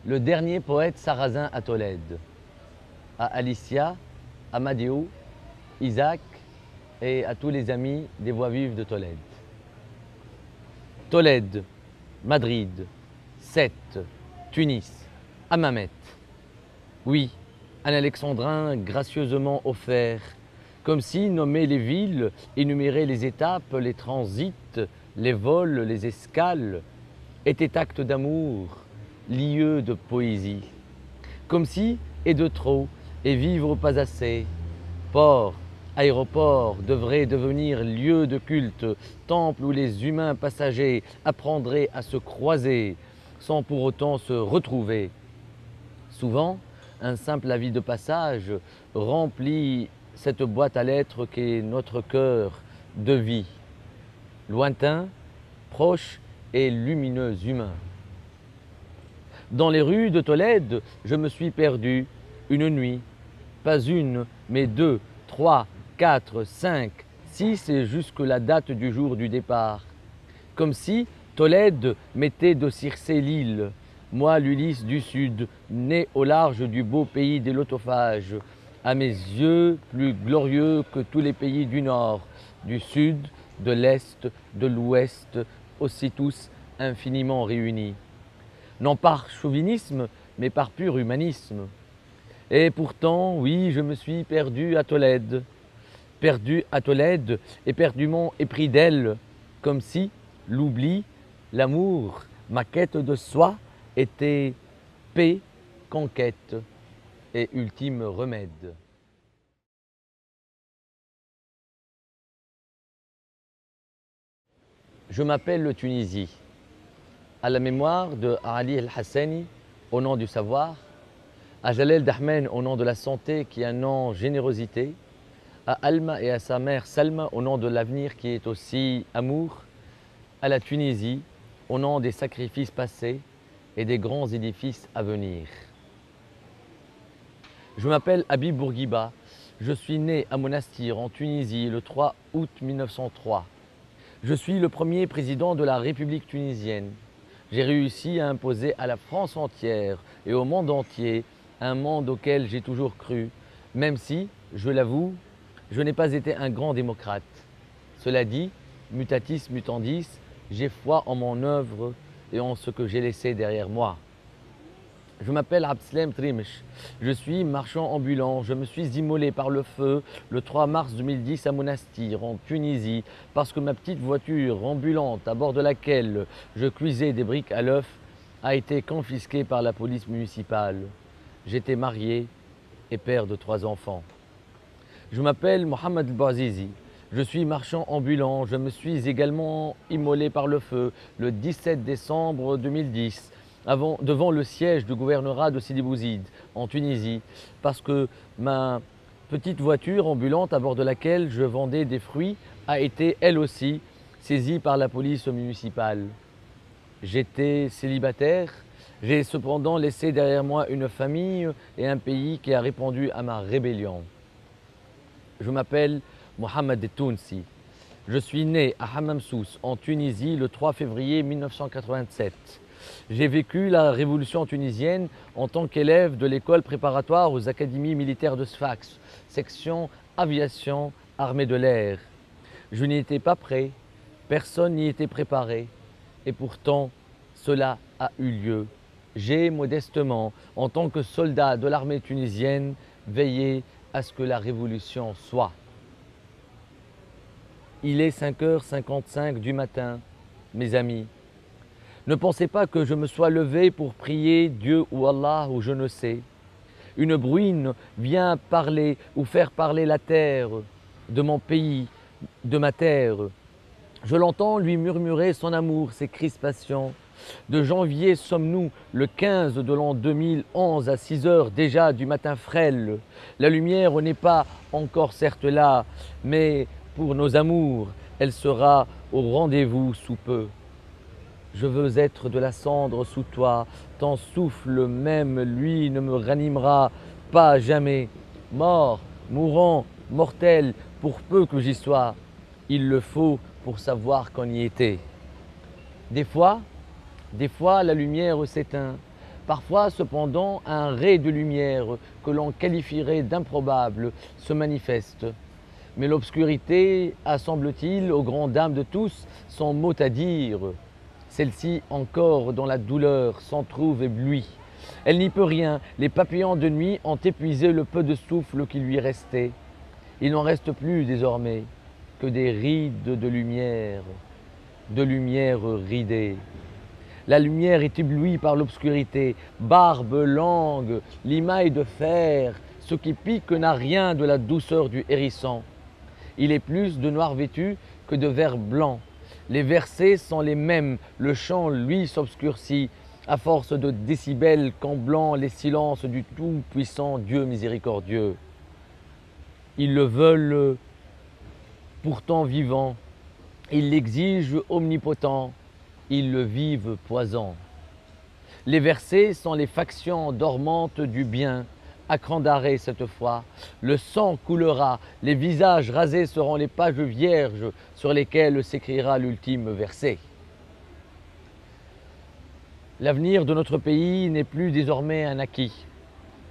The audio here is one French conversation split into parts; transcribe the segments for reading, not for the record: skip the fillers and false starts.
le dernier poète sarrasin à Tolède, à Alicia, à Madéo, Isaac et à tous les amis des voix vives de Tolède. Tolède, Madrid, Sète, Tunis, Hammamet. Oui, un alexandrin gracieusement offert, comme si nommer les villes, énumérer les étapes, les transits, les vols, les escales, était acte d'amour, lieu de poésie. Comme si, et de trop, et vivre pas assez, port, aéroport devrait devenir lieu de culte, temple où les humains passagers apprendraient à se croiser sans pour autant se retrouver. Souvent, un simple avis de passage remplit cette boîte à lettres qu'est notre cœur de vie, lointain, proche et lumineux humain. Dans les rues de Tolède, je me suis perdu une nuit, pas une, mais deux, trois, quatre, cinq, six et jusque la date du jour du départ. Comme si Tolède m'était de Circé l'île, moi l'Ulysse du Sud, né au large du beau pays des lotophages, à mes yeux plus glorieux que tous les pays du Nord, du Sud, de l'Est, de l'Ouest, aussi tous infiniment réunis. Non par chauvinisme, mais par pur humanisme. Et pourtant, oui, je me suis perdu à Tolède éperdument épris d'elle, comme si l'oubli, l'amour, ma quête de soi était paix, conquête et ultime remède. Je m'appelle Tunisie, à la mémoire de Ali El-Hassani, au nom du savoir, à Jalel Dahmen, au nom de la santé, qui est un nom générosité, à Alma et à sa mère Salma, au nom de l'avenir qui est aussi amour, à la Tunisie, au nom des sacrifices passés et des grands édifices à venir. Je m'appelle Habib Bourguiba, je suis né à Monastir en Tunisie le 3 août 1903. Je suis le premier président de la République tunisienne. J'ai réussi à imposer à la France entière et au monde entier un monde auquel j'ai toujours cru, même si, je l'avoue, je n'ai pas été un grand démocrate. Cela dit, mutatis mutandis, j'ai foi en mon œuvre et en ce que j'ai laissé derrière moi. Je m'appelle Abdeslam Trimch, je suis marchand ambulant, je me suis immolé par le feu le 3 mars 2010 à Monastir, en Tunisie, parce que ma petite voiture ambulante à bord de laquelle je cuisais des briques à l'œuf a été confisquée par la police municipale. J'étais marié et père de 3 enfants. Je m'appelle Mohamed El-Bouazizi, je suis marchand ambulant, je me suis également immolé par le feu le 17 décembre 2010 devant le siège du gouvernorat de Sidi Bouzid en Tunisie parce que ma petite voiture ambulante à bord de laquelle je vendais des fruits a été elle aussi saisie par la police municipale. J'étais célibataire, j'ai cependant laissé derrière moi une famille et un pays qui a répondu à ma rébellion. Je m'appelle Mohamed Tounsi. Je suis né à Hamamsous en Tunisie le 3 février 1987. J'ai vécu la révolution tunisienne en tant qu'élève de l'école préparatoire aux académies militaires de Sfax, section aviation armée de l'air. Je n'y étais pas prêt, personne n'y était préparé et pourtant cela a eu lieu. J'ai modestement, en tant que soldat de l'armée tunisienne, veillé à ce que la révolution soit. Il est 5h55 du matin, mes amis. Ne pensez pas que je me sois levé pour prier Dieu ou Allah ou je ne sais. Une bruine vient parler ou faire parler la terre de mon pays, de ma terre. Je l'entends lui murmurer son amour, ses crispations. De janvier sommes-nous le 15 de l'an 2011 à 6 heures déjà du matin frêle. La lumière n'est pas encore certes là, mais pour nos amours, elle sera au rendez-vous sous peu. Je veux être de la cendre sous toi, ton souffle même, lui, ne me ranimera pas jamais. Mort, mourant, mortel, pour peu que j'y sois, il le faut pour savoir qu'on y était. Des fois, la lumière s'éteint, Parfois, cependant, un ray de lumière que l'on qualifierait d'improbable se manifeste. Mais l'obscurité a, semble-t-il, aux grandes dames de tous, son mot à dire. Celle-ci encore, dans la douleur, s'en trouve éblouie. Elle n'y peut rien, les papillons de nuit ont épuisé le peu de souffle qui lui restait. Il n'en reste plus désormais que des rides de lumière ridée. La lumière est éblouie par l'obscurité, barbe, langue, limaille de fer, ce qui pique n'a rien de la douceur du hérisson. Il est plus de noir vêtu que de vert blanc. Les versets sont les mêmes, le chant, lui, s'obscurcit, à force de décibels comblant les silences du tout-puissant Dieu miséricordieux. Ils le veulent pourtant vivant, ils l'exigent omnipotent, ils le vivent poison. Les versets sont les factions dormantes du bien, à cran d'arrêt cette fois. Le sang coulera, les visages rasés seront les pages vierges sur lesquelles s'écrira l'ultime verset. L'avenir de notre pays n'est plus désormais un acquis.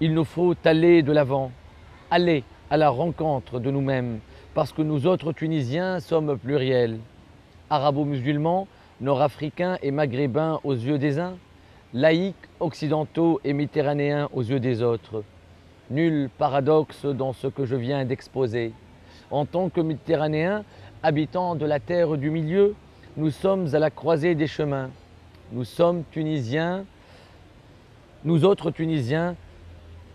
Il nous faut aller de l'avant, aller à la rencontre de nous-mêmes, parce que nous autres Tunisiens sommes pluriels. Arabo-musulmans, nord-africains et maghrébins aux yeux des uns, laïcs, occidentaux et méditerranéens aux yeux des autres. Nul paradoxe dans ce que je viens d'exposer. En tant que méditerranéens, habitants de la terre du milieu, nous sommes à la croisée des chemins. Nous sommes Tunisiens, nous autres Tunisiens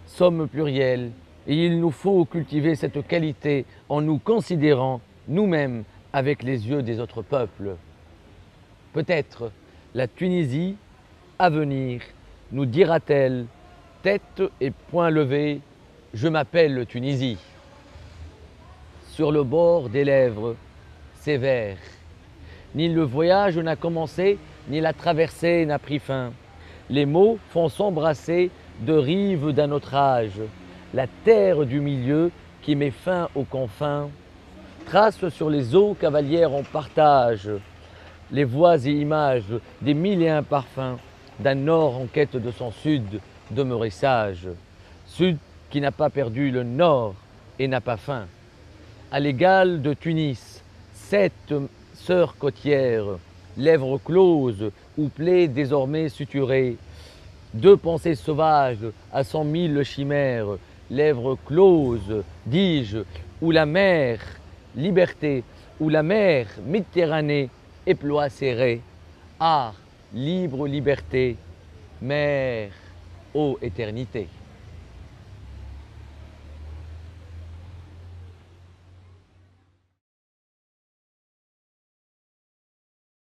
sommes pluriels. Et il nous faut cultiver cette qualité en nous considérant nous-mêmes avec les yeux des autres peuples. Peut-être la Tunisie, à venir, nous dira-t-elle, tête et poing levés, je m'appelle Tunisie. Sur le bord des lèvres, sévère. Ni le voyage n'a commencé, ni la traversée n'a pris fin. Les mots font s'embrasser de rives d'un autre âge. La terre du milieu qui met fin aux confins trace sur les eaux cavalières en partage les voix et images des mille et un parfums d'un nord en quête de son sud demeuré sage. Sud qui n'a pas perdu le nord et n'a pas faim. À l'égal de Tunis, 7 sœurs côtières, lèvres closes ou plaies désormais suturées, 2 pensées sauvages à 100 000 chimères, lèvres closes, dis-je, où la mer, liberté, où la mer, Méditerranée, éploie serré, art, libre liberté, mer, ô éternité.